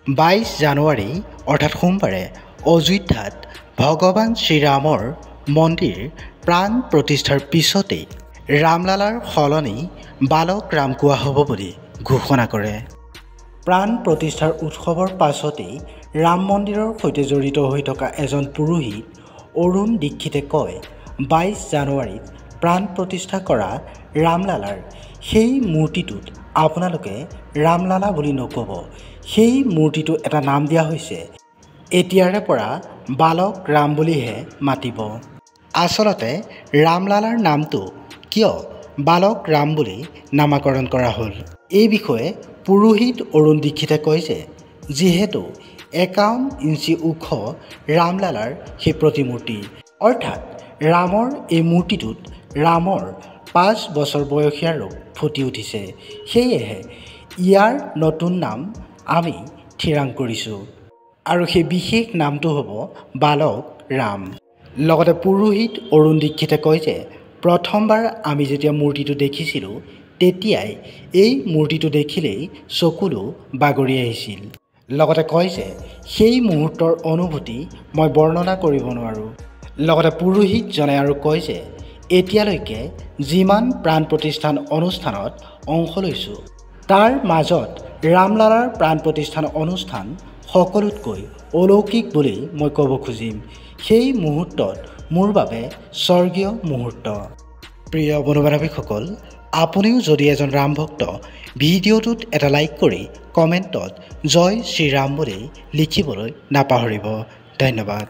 22 জানুৱাৰী অৰ্থাৎ সোমবাৰে অযোধ্যাত ভগৱান শ্ৰীৰামৰ মন্দিৰ প্ৰাণ প্ৰতিষ্ঠাৰ পিছতেই ৰামলালাৰ সলনি বালক ৰাম কোৱা হ'ব বুলি ঘোষণা কৰে। প্ৰাণ প্ৰতিষ্ঠাৰ উৎসৱৰ পাছতেই ৰাম মন্দিৰৰ সৈতে জড়িত হৈ থকা এজন পুৰোহিত অৰুণ দীক্ষিতে কয়, 22 জানুৱাৰীত প্ৰাণ প্ৰতিষ্ঠা কৰা ৰামলালাৰ সেই মূৰ্তিটোত আপোনালোকে ৰামলালা বুলি নক'ব, সেই মূৰ্তিটো এটা নাম দিয়া হৈছে, এতিয়াৰে পৰা বালক ৰাম বুলিহে মাতিব। আচলতে ৰামলালাৰ নামটো কিয় বালক ৰাম বুলি নামাকৰণ কৰা হ'ল? এই বিষয়ে পুৰোহিত অৰুণ দীক্ষিতে কয় যে, যিহেতু 51 ইঞ্চি ওখ ৰামলালাৰ সেই প্ৰতিমূৰ্তি, অৰ্থাৎ ৰামৰ এই মূৰ্তিটোত ৰামৰ 5 বছৰ বয়সীয়া ৰূপ ফুটি উঠিছে, সেয়েহে ইয়াৰ নতুন নাম আমি থিৰাং কৰিছোঁ আৰু সেই বিশেষ নামটো হ'ব বালক ৰাম। লগতে পুৰোহিত অৰুণ দীক্ষিতে কয় যে, প্ৰথমবাৰ আমি যেতিয়া মূৰ্তিটো দেখিছিলোঁ তেতিয়াই এই মূৰ্তিটো দেখিলেই চকুলো বাগৰি আহিছিল। লগতে কয় যে, সেই মুহূৰ্তৰ অনুভূতি মই বৰ্ণনা কৰিব নোৱাৰোঁ। লগতে পুৰোহিতজনে আৰু কয় যে, এতিয়ালৈকে যিমান প্ৰাণ প্ৰতিষ্ঠান অনুষ্ঠানত অংশ লৈছোঁ তাৰ মাজত ৰামলালাৰ প্ৰাণ প্ৰতিষ্ঠান অনুষ্ঠান সকলোতকৈ অলৌকিক বুলি মই ক'ব খুজিম। সেই মুহূৰ্তত মোৰ বাবে স্বৰ্গীয় মুহূৰ্ত। প্ৰিয় বন্ধু-বান্ধৱীসকল, আপুনিও যদি এজন ৰাম ভক্ত, ভিডিঅ'টোত এটা লাইক কৰি কমেণ্টত জয় শ্ৰীৰাম বুলি লিখিবলৈ নাপাহৰিব। ধন্যবাদ।